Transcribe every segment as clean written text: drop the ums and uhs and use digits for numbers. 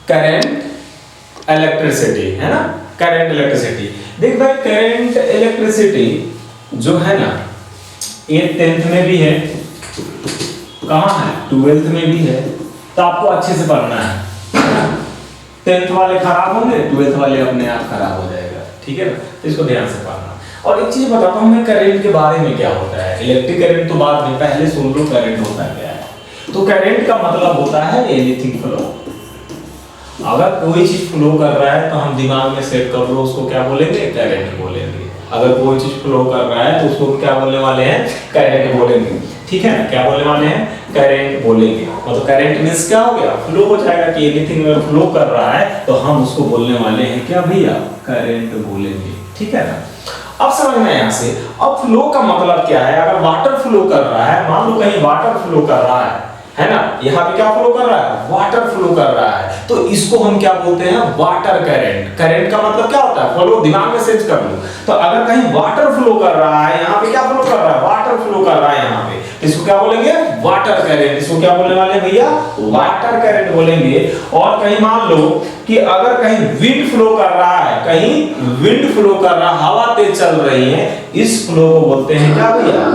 Current electricity, है ना, current electricity. देख भाई करंट इलेक्ट्रिसिटी जो है ना ये 10th में भी है, कहाँ है 12th में भी है, तो आपको अच्छे से पढ़ना है। 10th वाले खराब होंगे, 12th वाले अपने आप खराब हो जाएगा, ठीक है ना, तो इसको ध्यान से पढ़ना। और एक चीज बताता हूँ मैं करंट के बारे में, क्या होता है इलेक्ट्रिक करंट तो बाद में, पहले सुन लो करंट होता क्या है। तो करंट का मतलब होता है एनीथिंग फ्लो। अगर कोई चीज फ्लो कर रहा है तो हम दिमाग में सेट कर लो, उसको क्या बोलेंगे, करंट बोलेंगे। अगर कोई चीज फ्लो कर रहा है तो उसको क्या बोलने वाले हैं, करंट बोलेंगे, ठीक है ना, क्या बोलने वाले हैं, करंट बोलेंगे। मतलब करंट मींस क्या हो गया, फ्लो हो जाएगा कि एनीथिंग अगर फ्लो कर रहा है तो हम उसको बोलने वाले हैं क्या भैया, करंट बोलेंगे, ठीक है ना। अब समझना यहाँ से, अब फ्लो का मतलब क्या है। अगर वाटर फ्लो कर रहा है, मान लो कहीं वाटर फ्लो कर रहा है ना, यहाँ पे क्या फ्लो कर रहा है, वाटर फ्लो कर रहा है, तो इसको हम क्या बोलते हैं, वाटर करंट। करंट का मतलब क्या होता है, फ्लो, दिमाग में सेट कर लो। तो अगर कहीं वाटर फ्लो कर रहा है, यहाँ पे क्या फ्लो कर रहा है, वाटर फ्लो कर रहा है यहाँ पे, इसको क्या बोलेंगे, वाटर करंट। इसको क्या बोलने वाले भैया, वाटर करंट बोलेंगे। और कहीं मान लो कि अगर कहीं विंड फ्लो कर रहा है, कहीं विंड फ्लो कर रहा, हवा तेज चल रही है, इस फ्लो को बोलते हैं क्या भैया,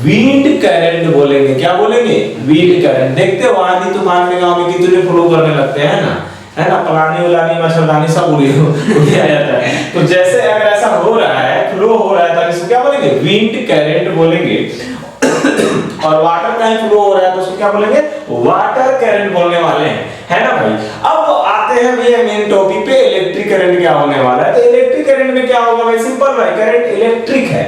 विंड करंट बोलेंगे। क्या बोलेंगे, विंड करंट। देखते हो आंधी तूफान के गांव में कितने फ्लो करने लगते हैं ना, है ना, पलानी उलानी मच्छरदानी सब उड़ जाता है। तो जैसे अगर ऐसा हो रहा है, फ्लो हो रहा है, तो इसको क्या बोलेंगे, विंड करंट बोलेंगे। और वाटर कहीं फ्लो हो रहा है तो उसको क्या बोलेंगे, वाटर करंट बोलने वाले हैं, है ना भाई। अब आते हैं भैया मेन टॉपिक पे, इलेक्ट्रिक करंट क्या होने वाला है। तो इलेक्ट्रिक करंट में क्या होगा भाई, सिंपल भाई, करंट इलेक्ट्रिक है,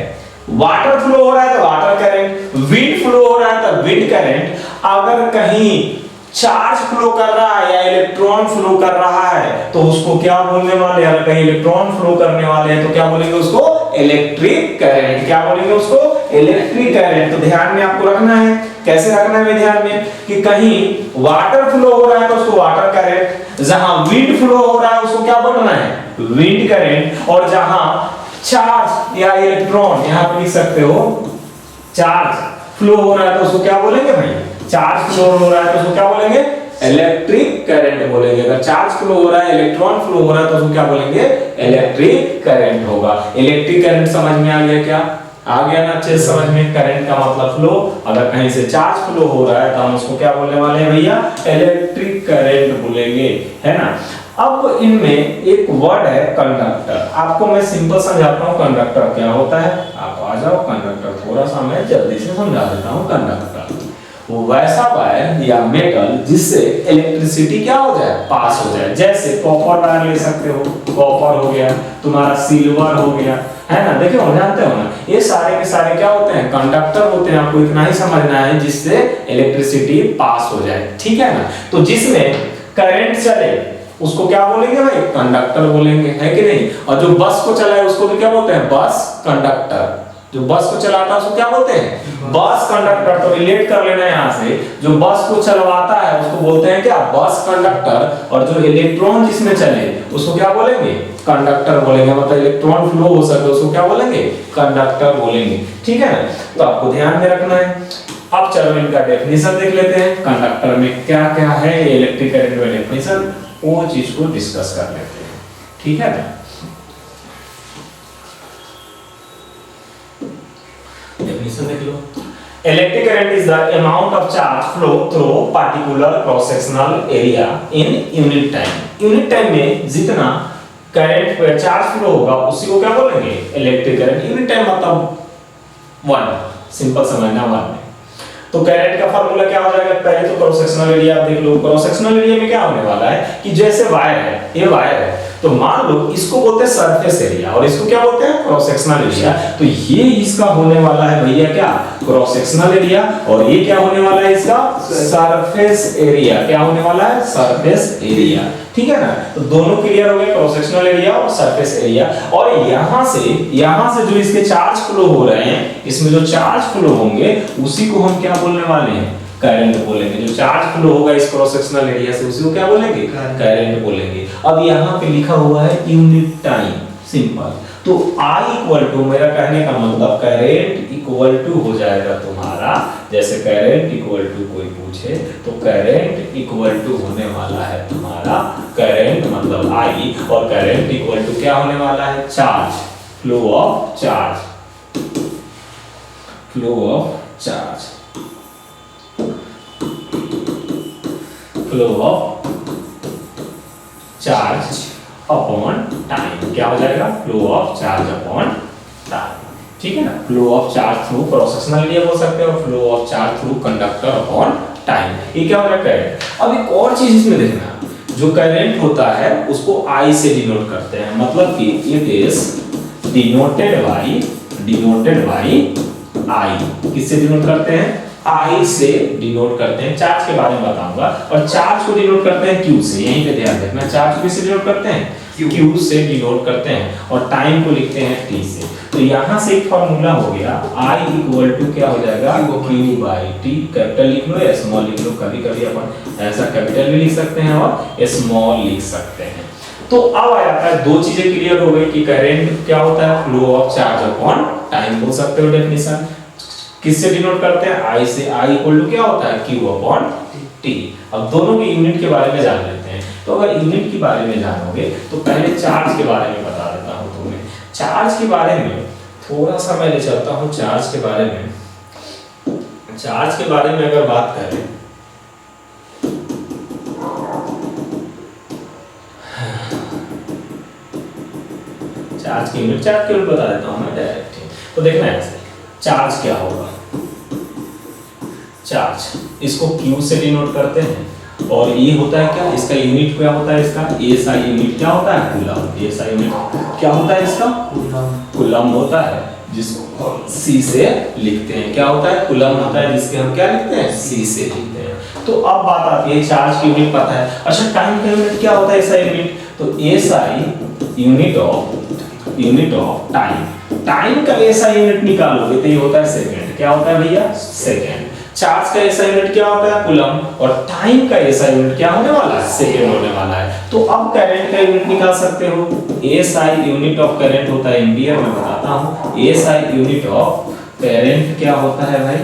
वाटर फ्लो हो रहा है तो वाटर करंट, विंड फ्लो हो रहा है तो विंड करंट। अगर कहीं चार्ज फ्लो कर रहा है या इलेक्ट्रॉन फ्लो कर रहा है तो उसको क्या बोलने वाले, अगर कहीं इलेक्ट्रॉन फ्लो करने वाले हैं तो क्या बोलेंगे उसको, इलेक्ट्रिक करंट। क्या बोलेंगे उसको, इलेक्ट्रिक करंट। तो ध्यान में आपको रखना है, कैसे रखना है ध्यान में, कि कहीं वाटर फ्लो हो रहा है तो उसको वाटर करंट, जहां विंड फ्लो हो रहा है उसको क्या बोलना है, विंड करंट। और जहां चार्ज या इलेक्ट्रॉन, यहां पे लिख सकते हो चार्ज फ्लो हो रहा है तो उसको क्या बोलेंगे भाई, चार्ज फ्लो हो रहा है तो उसको क्या बोलेंगे, इलेक्ट्रिक करंट बोलेंगे। अगर चार्ज फ्लो हो रहा है, इलेक्ट्रॉन फ्लो हो रहा है तो उसको क्या बोलेंगे, इलेक्ट्रिक करंट होगा। इलेक्ट्रिक करंट समझ में आ गया क्या, आ गया ना अच्छे समझ में। करंट का मतलब फ्लो, अगर कहीं से चार्ज फ्लो हो रहा है तो हम उसको क्या बोलने वाले हैं भैया, इलेक्ट्रिक करंट बोलेंगे, है ना। अब इनमें एक वर्ड है कंडक्टर, आपको मैं सिंपल समझाता हूँ कंडक्टर क्या होता है। आप आ जाओ, कंडक्टर थोड़ा सा मैं जल्दी से समझा देता हूँ। कंडक्टर वो वैसा वायर या मेटल जिससे इलेक्ट्रिसिटी क्या हो जाए, पास हो जाए। जैसे कॉपर वायर ले सकते हो, कॉपर हो गया तुम्हारा, सिल्वर हो गया, है ना। देखो जानते हो ना, ये सारे के सारे क्या होते हैं, कंडक्टर होते हैं। आपको इतना ही समझना है, जिससे इलेक्ट्रिसिटी पास हो जाए, ठीक है ना। तो जिसमें करंट चले उसको क्या बोलेंगे भाई, कंडक्टर बोलेंगे, है कि नहीं। और जो बस को चलाए उसको भी क्या बोलते हैं, बस कंडक्टर। जो बस को चलाता है उसको क्या बोलते हैं, बस कंडक्टर। तो रिलेट कर लेना यहाँ से, जो बस को चलवाता है उसको बोलते हैं क्या, बस कंडक्टर। और जो इलेक्ट्रॉन जिसमें चले उसको क्या बोलेंगे, कंडक्टर बोलेंगे। मतलब इलेक्ट्रॉन फ्लो हो सके उसको क्या बोलेंगे, कंडक्टर बोलेंगे, ठीक है ना। तो आपको ध्यान में रखना है। अब चलो इनका डेफिनेशन देख लेते हैं, कंडक्टर में क्या क्या है, इलेक्ट्रिक करंट में डेफिनेशन, वो चीज को डिस्कस कर लेते हैं, ठीक है ना। डेफिनेशन देख लो, electric current is the amount of charge flow through particular cross sectional area in unit time. Unit time में जितना करंट पे चार्ज फ्लो होगा उसी को क्या बोलेंगे, इलेक्ट्रिक करंट। यूनिट टाइम मतलब 1, सिंपल समझना 1 में। तो करंट का फार्मूला क्या हो जाएगा, पहले तो क्रॉस सेक्शनल एरिया आप देख लो। क्रॉस सेक्शनल एरिया में क्या होने वाला है कि जैसे वायर है, ये वायर है, तो मान लो इसको बोलते हैं सरफेस एरिया और इसको क्या बोलते हैं, क्रॉस सेक्शनल एरिया। तो ये इसका होने वाला है भैया क्या, क्रॉस सेक्शनल एरिया। और ये क्या होने वाला है इसका, सरफेस एरिया। क्या होने वाला है, सरफेस एरिया, ठीक है ना। तो दोनों क्लियर हो गए, क्रॉस सेक्शनल एरिया और सरफेस एरिया। और यहां से जो इसके चार्ज फ्लो हो रहे हैं, इसमें जो चार्ज फ्लो होंगे उसी को हम क्या बोलने वाले हैं, करंट बोलेंगे। जो चार्ज फ्लो होगा इस क्रॉस सेक्शनल एरिया से उसी को क्या बोलेंगे, करंट बोलेंगे। अब यहाँ पे लिखा हुआ है यूनिट टाइम, सिंपल। तो I इक्वल टू, मेरा कहने का मतलब करंट इक्वल टू हो जाएगा तुम्हारा जैसे करंट इक्वल टू कोई पूछे तो करंट इक्वल टू होने वाला है तुम्हारा करंट मतलब आई, और करंट इक्वल टू क्या होने वाला है charge, flow of charge, flow of charge, flow of charge upon time. क्या हो जाएगा? Flow of charge upon time. ठीक है ना, flow of charge through precessional लिए बोल सकते हो, flow of charge through conductor upon time. ये क्या हो रहा है? करंट। अब एक और चीज इसमें देखना, जो करंट होता है उसको आई से डिनोट करते हैं, मतलब कि it is denoted by I. किससे डिनोट करते हैं? आई से डिनोट करते हैं। चार्ज के बारे में बताऊंगा, और चार्ज को डिनोट करते हैं क्यू से। यहीं पे ध्यान रखना, चार्ज को किससे डिनोट करते हैं? क्यू से डिनोट करते हैं, और टाइम को लिखते हैं टी से। तो यहां से एक फार्मूला हो गया, आई इक्वल टू क्या हो जाएगा? Q by T. कैपिटल लिख लो या स्मॉल लिख लो, कभी कभी अपन ऐसा कैपिटल भी लिख सकते हैं और स्मॉल लिख सकते हैं। तो अब आ जाता है, दो चीजें क्लियर हो गई कि करंट क्या होता है, flow of charge upon time बोल सकते हो डेफिनेशन। किससे डिनोट करते हैं? आई से। आई इक्वल टू क्या होता है? Q upon T. अब दोनों के यूनिट के बारे में जान लेते हैं। तो अगर यूनिट के बारे में जानोगे तो पहले चार्ज के बारे में बता देता हूं तुम्हें। चार्ज के बारे में थोड़ा सा मैं ले चलता हूं। चार्ज के बारे में अगर बात करें, चार्ज की यूनिट बता देता हूं मैं डायरेक्ट। तो देखना है ऐसे, चार्ज क्या होगा? चार्ज, इसको Q से डिनोट करते हैं, और ये होता है क्या? इसका यूनिट क्या होता है? इसका एसआई यूनिट क्या होता है? कूलम। एसआई यूनिट क्या होता है? इसका कूलम होता है, जिसको C से लिखते हैं। क्या होता है? कूलम होता है, जिसके हम क्या लिखते हैं? C से लिखते हैं। तो अब बात आती है, चार्ज की यूनिट पता है। अच्छा, टाइम का यूनिट क्या होता है? SI unit. तो SI unit of time. Time का ऐसा यूनिट निकालोगे तो ये होता है सेकंड। क्या होता है भैया? सेकंड। चार्ज का ऐसा यूनिट क्या होता है? कूलम। और टाइम का ऐसा यूनिट क्या होने वाला है? सेकंड होने वाला है। तो अब करंट का यूनिट निकाल सकते हो। एसआई यूनिट ऑफ करंट होता है एम्पियर। मैं बताता हूं, एसआई यूनिट ऑफ करंट क्या होता है भाई?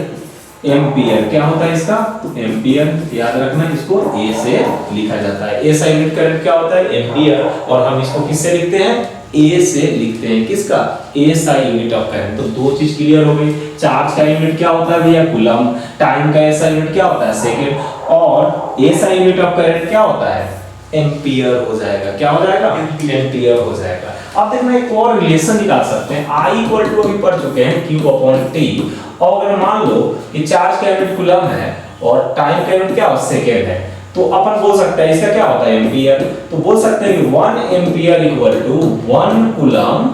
एम्पियर। क्या होता है इसका? एम्पियर। याद रखना, इसको ए से लिखा जाता है। एसआई यूनिट करंट क्या होता है? एम्पियर। और हम इसको किससे लिखते हैं? ए से लिखते हैं। किसका? SI unit of current. तो दो चीज क्लियर हो गई। चार्ज का यूनिट क्या होता है भैया? कूलम। टाइम का एसआई यूनिट क्या होता है? सेकंड। और एसआई यूनिट ऑफ करंट क्या होता है? एम्पियर हो जाएगा। क्या हो जाएगा? एम्पियर हो जाएगा। अब देखना, एक और रिलेशन निकाल सकते हैं। आई इक्वल टू अभी पढ़ चुके हैं, क्यू अपॉन टी। और अगर मान लो कि चार्ज का यूनिट कूलम है और टाइम का यूनिट क्या है? सेकंड है, तो अपन बोल सकते हैं इसका क्या होता है? एम्पियर। तो बोल सकते हैं कि 1 ampere equal to 1 coulomb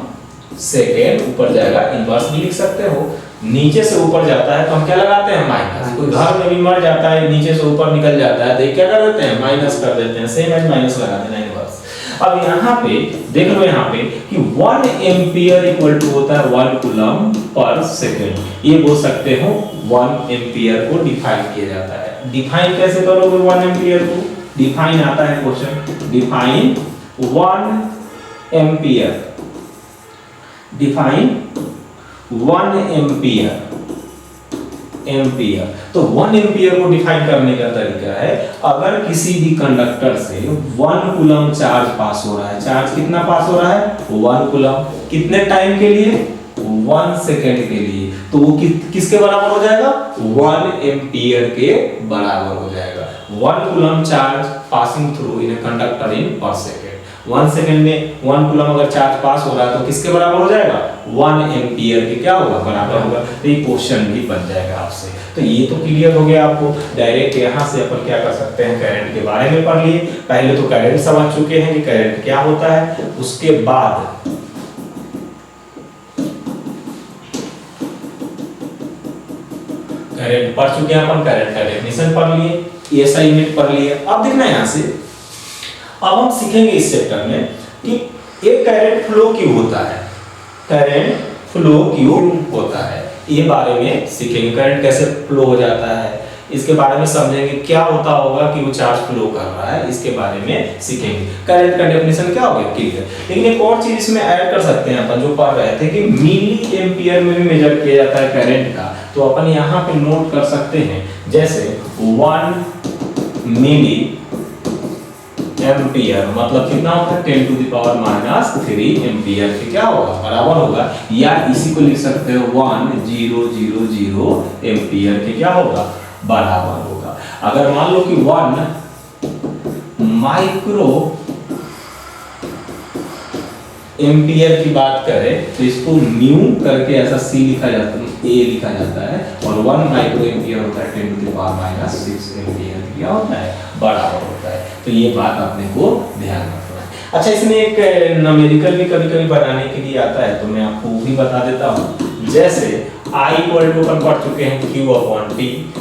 second. ऊपर जाएगा, इनवर्स भी लिख सकते हो। नीचे से ऊपर जाता है तो हम क्या लगाते हैं? माइनस। कोई घर में भी मर जाता है, नीचे से ऊपर निकल जाता है, तो क्या कर देते हैं? माइनस कर देते हैं। सेम एज माइनस लगा देना, इनवर्स। अब यहाँ पे देख लो, यहाँ पे कि 1 एम्पियर इक्वल टू होता है 1 कूलम पर सेकेंड। ये बोल सकते हो 1 एम्पियर को डिफाइन किया जाता है। डिफाइन कैसे करोगे 1 एम्पियर को? डिफाइन आता है question, define 1 ampere, define 1 ampere. तो 1 एम्पियर को डिफाइन करने का तरीका है, अगर किसी भी कंडक्टर से 1 कूलम चार्ज पास हो रहा है। चार्ज कितना पास हो रहा है? 1 कूलम। कितने टाइम के लिए? 1 सेकेंड के लिए। तो वो किसके बराबर हो जाएगा? 1 एम्पियर के बराबर हो जाएगा। 1 coulomb charge passing through in a conductor in पर सेकेंड। 1 सेकेंड में 1 कूलम अगर चार्ज पास हो रहा है तो किसके बराबर हो जाएगा? 1 एम्पियर के क्या होगा? बराबर होगा। तो ये क्वेश्चन भी बन जाएगा आपसे। तो ये तो क्लियर हो गया आपको। डायरेक्ट यहाँ से अपन क्या कर सकते हैं? करंट के बारे में पढ़ लिए। पहले तो करंट समझ चुके हैं कि करंट क्या होता है। उसके बाद करंट पढ़ चुके हैं अपन, करंट का डेफिनेशन पढ़ लिए, एसआई यूनिट पढ़ लिए। अब देखना यहाँ से, अब हम सीखेंगे इस चैप्टर में कि एक करंट फ्लो क्यों होता है। करंट फ्लो क्यों होता है, ये बारे में सीखेंगे। करंट कैसे फ्लो हो जाता है, इसके बारे में समझेंगे। क्या होता होगा कि वो चार्ज फ्लो कर रहा है, इसके बारे में सीखेंगे। करंट का डेफिनेशन क्या हो गया? क्लियर। लेकिन एक और चीज इसमें ऐड कर सकते हैं अपन, जो पढ़ रहे थे कि मिली एम्पियर में भी मेजर किया जाता है करंट का। तो अपन यहाँ पे नोट कर सकते हैं जैसे 1 मिली एम्पियर मतलब कितना होता है 10⁻³ एम्पियर के क्या होगा बराबर होगा, या इसी को लिख सकते हो 1000 एम्पियर के क्या होगा बराबर होगा। अगर मान लो कि 1 माइक्रो एम्पियर की बात करें तो इसको न्यू करके ऐसा सी लिखा जाता है, ए लिखा जाता है, और 1 माइक्रो एम्पियर होता है 10⁻⁶ एम्पियर क्या होता है बराबर होता है। तो ये बात अपने को ध्यान रखना है। अच्छा, इसमें एक न्यूमेरिकल भी कभी कभी बनाने के लिए आता है, तो मैं आपको वो भी बता देता हूँ। जैसे I इक्वल टू अपन पढ़ चुके हैं Q/T,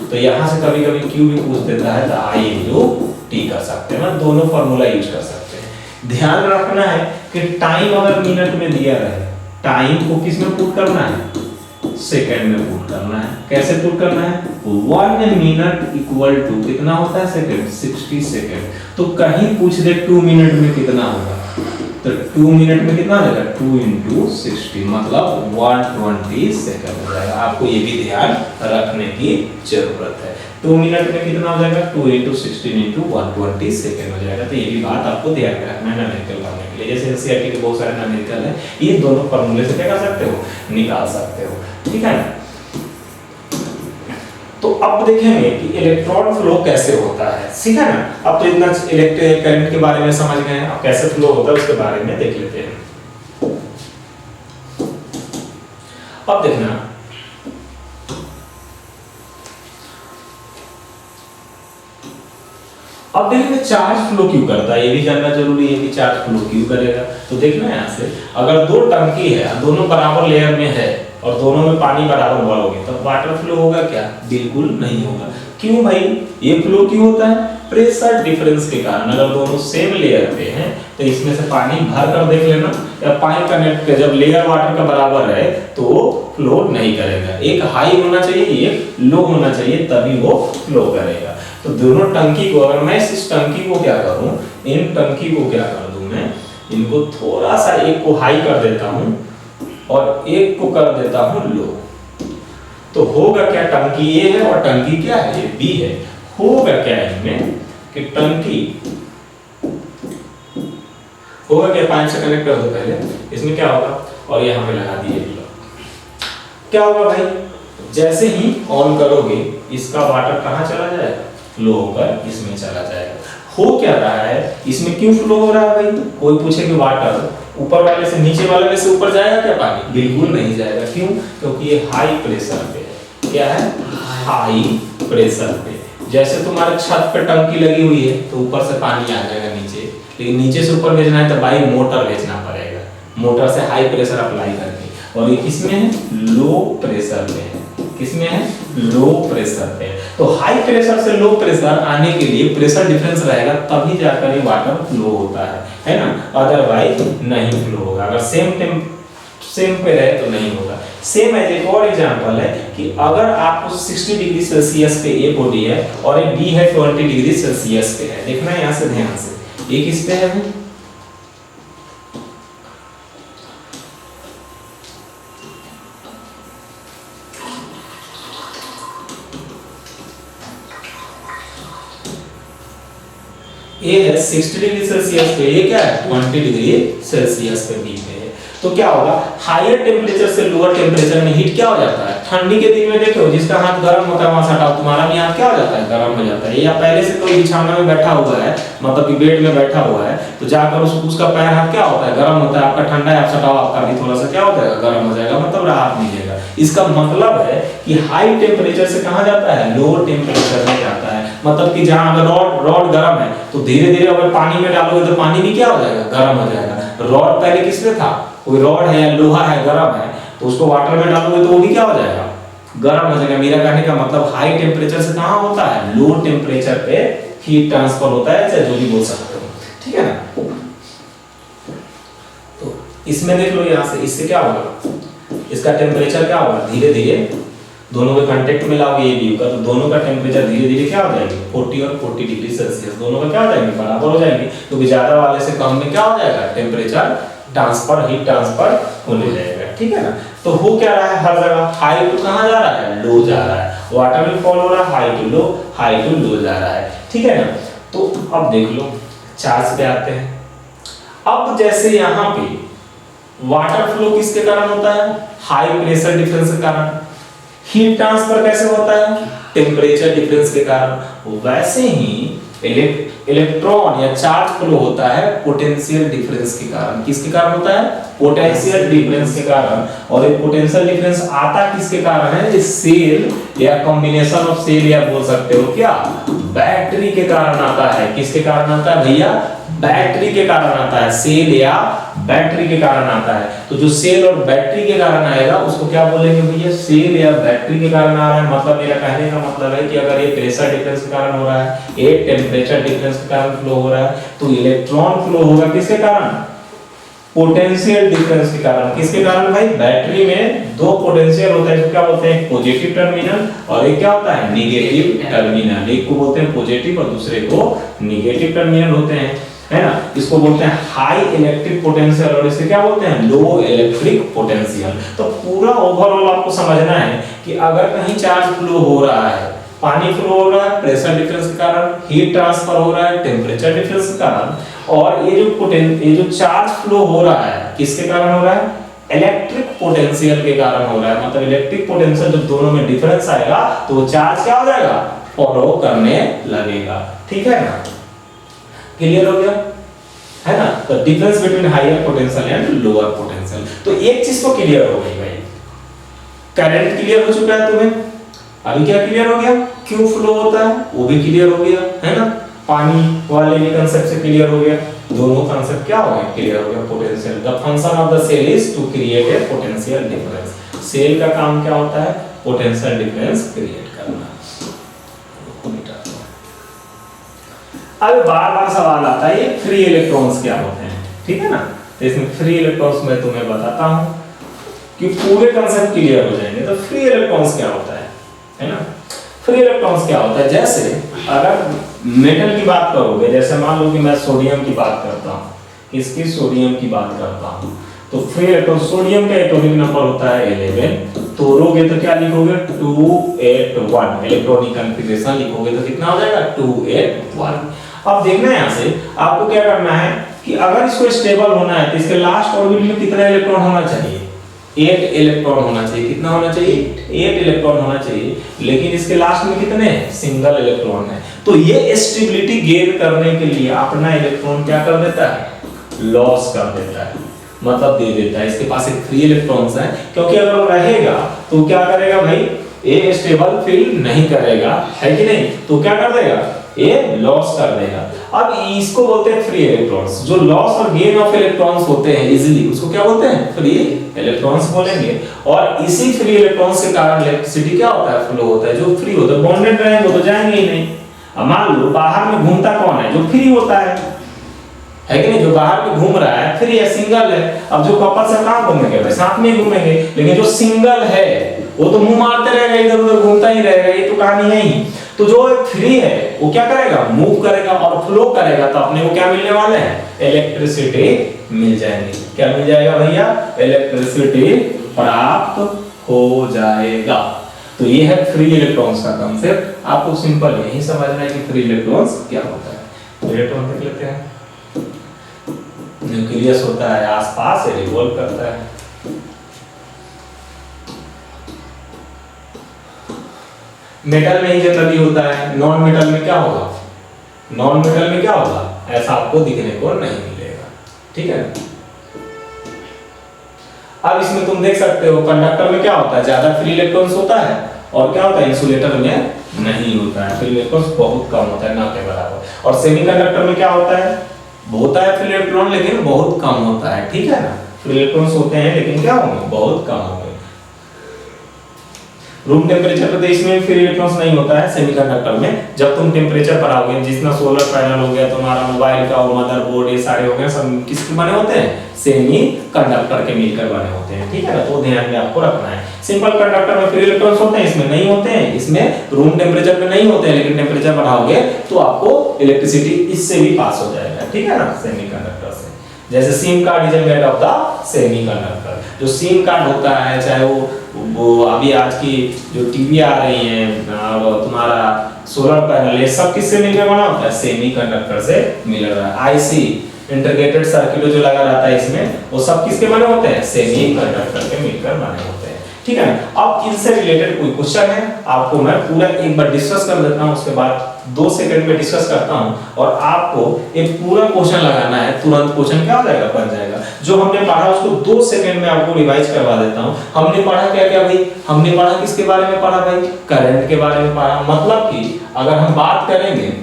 तो यहाँ से कभी कभी Q भी पूछ देता है तो I × T कर सकते हैं, मतलब दोनों फॉर्मूला यूज कर सकते हैं। ध्यान रखना है कि टाइम अगर मिनट में दिया रहे, टाइम को किस में पुट करना है सेकंड में पुट करना है। कैसे पुट करना है 1 मिनट इक्वल टू कितना होता है सेकंड 60 सेकंड। तो कहीं पूछ दे 2 मिनट में कितना होगा, तो 2 मिनट में कितना हो जाएगा 2 × 60 मतलब 120 सेकंड हो जाएगा। आपको ये भी ध्यान रखने की जरूरत है। 2 मिनट में कितना हो जाएगा 2 × 16 × 120 सेकंड हो जाएगा। तो ये भी बात आपको ध्यान में रखना है न्यूमेरिकल करने के लिए। जैसे एनसीईआरटी के बहुत सारे न्यूमेरिकल है, ये दोनों फॉर्मूले से क्या कर सकते हो निकाल सकते हो, ठीक है ना। तो अब देखेंगे कि इलेक्ट्रॉन फ्लो कैसे होता है, ठीक है ना। अब तो इतना इलेक्ट्रिक करंट के बारे में समझ गए हैं, अब कैसे फ्लो होता है उसके बारे में देख लेते हैं। अब देखना अब देखेंगे चार्ज फ्लो क्यों करता है, ये भी जानना जरूरी है कि चार्ज फ्लो क्यों करेगा। तो देखना यहाँ से अगर दो टंकी है, दोनों बराबर लेयर में है और दोनों में पानी बराबर भरोगे तो वाटर फ्लो होगा क्या, बिल्कुल नहीं होगा। क्यों भाई, ये फ्लो क्यों होता है प्रेशर डिफरेंस के कारण। अगर दोनों सेम लेयर पे हैं तो इसमें से पानी भर कर देख लेना, या पानी कनेक्ट जब लेयर वाटर का बराबर है तो फ्लो नहीं करेगा। एक हाई होना चाहिए, एक लो होना चाहिए, तभी वो फ्लो करेगा। तो दोनों टंकी को अगर मैं इस टंकी को क्या करूं, इन टंकी को क्या कर दूं मैं, इनको थोड़ा सा एक को हाई कर देता हूं और एक को कर देता हूं लो, तो होगा क्या टंकी ए है और टंकी क्या है ये बी है। होगा क्या इनमें कि टंकी होगा क्या, पाइप से कनेक्ट कर दो पहले, इसमें क्या होगा और यहाँ पे लगा दिए क्या होगा भाई, जैसे ही ऑन करोगे इसका वाटर कहाँ चला जाएगा, फ्लो होकर इसमें चला जाएगा। हो क्या रहा है इसमें, क्यों फ्लो हो रहा है भाई, कोई पूछे कि वाटर ऊपर वाले से नीचे वाले में से ऊपर जाएगा क्या पानी, बिल्कुल नहीं जाएगा। क्यों, क्योंकि ये हाई प्रेशर पे है। क्या है, हाई प्रेशर पे। जैसे तुम्हारे छत पे टंकी लगी हुई है तो ऊपर से पानी आ जाएगा नीचे, लेकिन नीचे से ऊपर भेजना है तो भाई मोटर भेजना पड़ेगा, मोटर से हाई प्रेशर अप्लाई करके। और ये किसमें है, लो प्रेशर पे है। किसमें है, लो प्रेशर पे। तो हाई प्रेशर से लो प्रेशर आने के लिए प्रेशर डिफरेंस रहेगा, तभी जाकर ये वाटर फ्लो होता है ना, अदरवाइज नहीं फ्लो होगा। अगर सेम पे रहे तो नहीं होगा। सेम एज एक और एग्जांपल है कि अगर आपको 60 डिग्री सेल्सियस पे ए बॉडी है और एक बी है 20 डिग्री सेल्सियस पे है, देखना है यहाँ से ध्यान से, एक इस पे है ए है 60 डिग्री सेल्सियस पे, ये क्या है 20 डिग्री सेल्सियस पे बी पे है। तो क्या होगा, हायर टेम्परेचर से लोअर टेम्परेचर में हीट क्या हो जाता है, ठंडी के दिन में देखो जिसका हाथ गर्म होता है वहां से हटाओ, तुम्हारा भी हाथ क्या हो जाता है, गर्म हो जाता है। या पहले से कोई बिछौना में बैठा हुआ है, मतलब कि बेड में बैठा हुआ है, तो जाकर उसका पैर हाथ क्या होता है, गर्म होता है, आपका ठंडा है, आप सटाओ, आपका भी थोड़ा सा क्या हो जाएगा, गर्म हो जाएगा, मतलब राहत मिलेगा। इसका मतलब है कि हाई टेम्परेचर से कहां जाता है, लोअर टेम्परेचर में जाता है। मतलब कि जहां अगर रॉड गर्म है तो धीरे धीरे अगर पानी में डालोगे तो पानी भी क्या हो जाएगा, गर्म हो जाएगा। रॉड पहले किसमें था, कोई रॉड है, लोहा है, गर्म है, तो उसको वाटर में डालोगे तो वो भी क्या हो जाएगा, गर्म हो जाएगा। मेरा कहने का मतलब हाई टेम्परेचर से कहां होता है, लो टेम्परेचर पे हीट ट्रांसफर होता है, चाहे जो भी बोल सकते हो, ठीक है ना। तो इसमें देख लो यहाँ से, इससे क्या होगा, इसका टेम्परेचर क्या होगा, धीरे धीरे दोनों के कांटेक्ट में लाओगे ए बी का, तो दोनों का टेम्परेचर धीरे धीरे क्या हो जाएगी, 40 और 40 डिग्री सेल्सियस दोनों का क्या हो जाएंगे, बराबर हो जाएंगे। क्योंकि ज्यादा वाले से कम में क्या हो जाएगा, टेम्परेचर ट्रांसफर, हीट ट्रांसफर होने जाएगा, ठीक है ना। तो हो क्या रहा है हर जगह, हाई टू कहाँ जा रहा है, लो जा रहा है, वाटर में फॉल हो रहा है high to low, high to low जा रहा है, ठीक है ना। तो अब देख लो चार्ज पे आते हैं। अब जैसे यहाँ पे वाटर फ्लो किसके कारण होता है, हाई प्रेशर डिफरेंस के कारण। हीट ट्रांसफर कैसे होता है, टेम्परेचर डिफरेंस के कारण। वैसे ही इलेक्ट्रॉन या चार्ज फ्लो होता है पोटेंशियल डिफरेंस के कारण। किसके कारण होता है, पोटेंशियल डिफरेंस के कारण। और ये पोटेंशियल डिफरेंस आता किसके कारण है, ये सेल या कॉम्बिनेशन ऑफ सेल या बोल सकते हो क्या, बैटरी के कारण आता है। किसके कारण आता है भैया, बैटरी के कारण आता है, सेल या बैटरी के कारण आता है। तो जो सेल और बैटरी के कारण आएगा उसको क्या बोलेंगे भैया, सेल या बैटरी के कारण आ रहा है। मतलब मेरा कहने का मतलब है कि अगर ये प्रेशर डिफरेंस के कारण हो रहा है, ये टेम्परेचर डिफरेंस के कारण फ्लो हो रहा है, तो इलेक्ट्रॉन फ्लो होगा किसके कारण, पोटेंशियल डिफरेंस के कारण। किसके कारण भाई, बैटरी में दो पोटेंशियल होता है, जो क्या बोलते हैं पॉजिटिव टर्मिनल, और एक क्या होता है नेगेटिव टर्मिनल। एक को बोलते हैं पॉजिटिव और दूसरे को नेगेटिव टर्मिनल होते हैं, है ना। इसको बोलते हैं हाई इलेक्ट्रिक पोटेंशियल और इसे क्या बोलते हैं, लो इलेक्ट्रिक पोटेंशियल। तो पूरा ओवरऑल आपको समझना है कि अगर कहीं चार्ज फ्लो हो रहा है, पानी फ्लो हो रहा है प्रेशर डिफरेंस के कारण, हीट ट्रांसफर हो रहा है टेम्परेचर डिफरेंस के कारण, और ये जो चार्ज फ्लो हो रहा है किसके कारण हो रहा है, इलेक्ट्रिक पोटेंशियल के कारण हो रहा है। मतलब इलेक्ट्रिक पोटेंशियल जब दोनों में डिफरेंस आएगा तो वो चार्ज क्या हो जाएगा, फॉलो करने लगेगा, ठीक है ना। क्लियर हो गया, है ना। तो difference between higher potential and lower potential. तो एक चीज तो क्लियर हो गई भाई, करंट क्लियर हो चुका है तुम्हें। अभी क्या क्लियर हो गया, क्यों फ्लो होता है वो भी क्लियर हो गया, है ना। पानी वाले भी कांसेप्ट से क्लियर हो गया, दोनों कांसेप्ट क्या हो गए, क्लियर हो गया। Potential, the function of the cell is to create a potential difference. Cell का काम क्या होता है, पोटेंशियल डिफरेंस क्रिएट करना। अब बार-बार सवाल आता है ये फ्री इलेक्ट्रॉन्स क्या होते हैं, ठीक है ना। तो इसमें फ्री इलेक्ट्रॉन्स मैं तुम्हें बताता हूं कि पूरे कांसेप्ट क्लियर हो जाएंगे। तो फ्री इलेक्ट्रॉन्स क्या होता है ना। फ्री इलेक्ट्रॉन्स क्या होता है, जैसे अगर मेटल की बात करोगे, जैसे मान लो कि मैं सोडियम की बात करता हूं, किसकी, सोडियम की बात करता हूं, तो फ्री इलेक्ट्रॉन सोडियम का एटॉमिक नंबर होता है 11। तोड़ोगे तो क्या लिखोगे 281, इलेक्ट्रॉनिक कॉन्फ़िगरेशन लिखोगे तो कितना हो जाएगा 281। अब देखना है यहाँ से आपको क्या करना है कि अगर इसको स्टेबल होना है तो इसके लास्ट ऑर्बिटल में कितना इलेक्ट्रॉन होना चाहिए, 8 इलेक्ट्रॉन होना चाहिए। कितना होना चाहिए, 8 इलेक्ट्रॉन होना चाहिए। लेकिन इसके लास्ट में कितने हैं, सिंगल इलेक्ट्रॉन है। तो ये स्टेबिलिटी गेन करने के लिए अपना इलेक्ट्रॉन क्या कर देता है, लॉस कर देता है, मतलब दे देता है। इसके पास एक फ्री इलेक्ट्रॉन्स है, क्योंकि अगर वो रहेगा तो क्या करेगा भाई, ये स्टेबल फील नहीं करेगा, है कि नहीं। तो क्या कर देगा, ये लॉस कर देगा। अब इसको बोलते हैं फ्री इलेक्ट्रॉन्स। जो लॉस और गेन ऑफ इलेक्ट्रॉन्स होते हैं इजीली, उसको क्या बोलते हैं, फ्री इलेक्ट्रॉन्स बोलेंगे। और इसी फ्री इलेक्ट्रॉन्स के कारण इलेक्ट्रिसिटी क्या होता है, फ्लो होता है। जो फ्री होता है बॉन्डेड रहेंगे वो तो जाएंगे ही नहीं। अब मान लो बाहर में घूमता कौन है, जो फ्री होता है कि नहीं, जो बाहर में घूम रहा है फ्री है, सिंगल है। अब जो कपल से कहां घूमेंगे भाई, साथ में घूमेंगे। लेकिन जो सिंगल है वो तो मुंह मारते रहेगा, इधर उधर घूमता ही रहेगा, ये तो कहानी है ही। तो जो फ्री है वो क्या करेगा, मूव करेगा और फ्लो करेगा, तो अपने को क्या मिलने वाले हैं, इलेक्ट्रिसिटी मिल जाएगी। क्या मिल जाएगा भैया, इलेक्ट्रिसिटी प्राप्त हो जाएगा। तो ये है फ्री इलेक्ट्रॉन्स का कांसेप्ट। आपको सिंपल यही समझना है कि फ्री इलेक्ट्रॉन्स क्या होता है। इलेक्ट्रॉन देख लेते हैं, न्यूक्लियस होता है, आसपास रिवॉल्व करता है। मेटल में ही जनरली होता है, नॉन मेटल में क्या होगा, नॉन मेटल में क्या होगा, ऐसा आपको दिखने को नहीं मिलेगा, ठीक है। अब इसमें तुम देख सकते हो कंडक्टर में क्या होता है, ज्यादा फ्री इलेक्ट्रॉन्स होता है, और क्या होता है इंसुलेटर में नहीं होता है, फ्री इलेक्ट्रॉन्स बहुत कम होता है, ना के बराबर। और सेमीकंडक्टर में क्या होता है, फ्री इलेक्ट्रॉन लेकिन बहुत कम होता है, ठीक है ना। फ्री इलेक्ट्रॉन्स होते हैं लेकिन क्या होंगे, बहुत कम होंगे। रूम टेम्परेचर पे तो इसमें फ्री इलेक्ट्रॉन्स नहीं होता है सेमीकंडक्टर में। जब तुम टेम्परेचर पर आओगे, जितना सोलर पैनल हो गया, तुम्हारा मोबाइल का मदरबोर्ड, ये सारे हो गए, सब किसके बने होते हैं, सेमीकंडक्टर के मिलकर बने होते हैं, ठीक है ना। तो ध्यान में आपको रखना है। सिंपल कंडक्टर में फ्री इलेक्ट्रॉन्स होते हैं, इसमें नहीं होते हैं। इसमें रूम टेम्परेचर पे नहीं होते हैं, लेकिन टेम्परेचर बढ़ाओगे तो आपको इलेक्ट्रिसिटी इससे भी पास हो जाएगा, ठीक है ना, सेमीकंडक्टर से। जैसे SIM card is made of the semiconductor. जो सिम कार्ड होता है, चाहे वो अभी आज की जो टीवी आ रही हैं और तुम्हारा सोलर पैनल, ये सब किससे मिलकर बना होता है? सेमीकंडक्टर से मिल रहा है। आईसी इंटीग्रेटेड सर्किट जो लगा रहता है इसमें, वो सब किसके बने होते हैं? सेमीकंडक्टर के मिलकर बने होते हैं। ठीक है ना। अब इनसे रिलेटेड कोई क्वेश्चन है आपको मैं पूरा एक बार डिस्कस कर देता हूं, उसके बाद 2 सेकंड में डिस्कस करता हूं और आपको एक पूरा क्वेश्चन लगाना है। तुरंत क्वेश्चन क्या हो जाएगा? बन जाएगा। जो हमने पढ़ा उसको 2 सेकंड में आपको रिवाइज करवा देता हूं। हमने पढ़ा क्या क्या भाई? हमने पढ़ा किसके बारे में पढ़ा भाई? करंट के बारे में पढ़ा। मतलब कि अगर हम बात करेंगे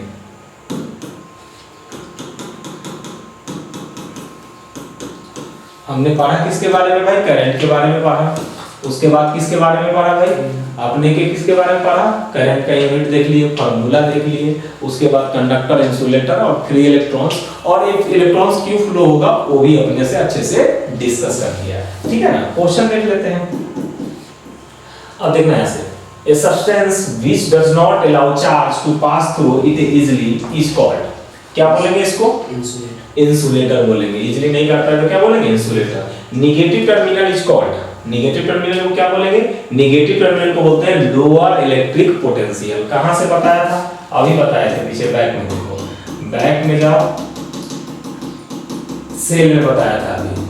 हमने पढ़ा किसके बारे में भाई? करंट के बारे में पढ़ा। उसके बाद किसके बारे में पढ़ा भाई? आपने के किसके बारे में पढ़ा? करंट का यूनिट देख लिए, फार्मूला देख लिए। उसके बाद कंडक्टर, इंसुलेटर और फ्री इलेक्ट्रॉन्स, और एक इलेक्ट्रॉन्स क्यों फ्लो होगा वो भी अपने से अच्छे से डिस्कस कर लिया। ठीक है ना। क्वेश्चन देख लेते हैं। अब देखना है ऐसे, a substance which does not allow charge to pass through it easily is called, क्या बोलेंगे इसको? इंसुलेटर बोलेंगे। इजीली नहीं करता है तो क्या बोलेंगे? Insulator. Negative terminal is called, negative terminal को क्या बोलेंगे? नेगेटिव टर्मिनल को बोलते हैं लोअर इलेक्ट्रिक पोटेंशियल। कहां से बताया था? अभी बताया था, पीछे बैक में देखो, बैक में जाओ, सेल में बताया था। अभी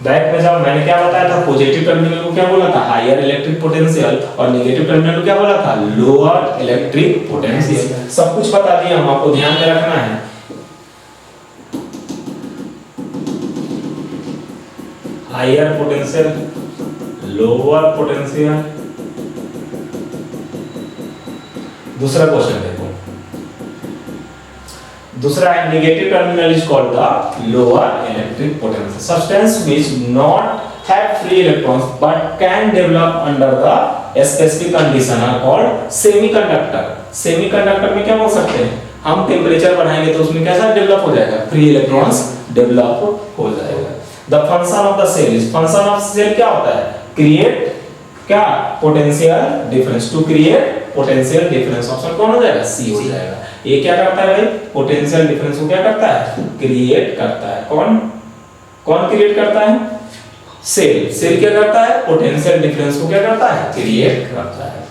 बैक में जाओ, मैंने क्या बताया था? पॉजिटिव टर्मिनल को क्या बोला था? हायर इलेक्ट्रिक पोटेंशियल, और नेगेटिव टर्मिनल को क्या बोला था? Lower electric potential. सब कुछ बता दिया हम आपको, ध्यान में रखना है। Higher potential, lower potential. दूसरा क्वेश्चन देखो, दूसरा है negative terminal is called the lower electric potential. Substance which not have free electrons but can develop under the specific condition are called semiconductor. Semiconductor में क्या बोल सकते हैं? हम टेंपरेचर बढ़ाएंगे तो उसमें कैसा डेवलप हो जाएगा? फ्री इलेक्ट्रॉन्स डेवलप हो जाएगा। The function of the cell is, function of cell क्या होता है? क्रिएट क्या? Potential difference, to create potential difference. Option कौन हो जाएगा? सी हो जाएगा। ये क्या करता है भाई? पोटेंशियल डिफरेंस को क्या करता है? क्रिएट करता है। कौन कौन क्रिएट करता है? सेल। सेल क्या करता है? पोटेंशियल डिफरेंस को क्या करता है? क्रिएट करता है।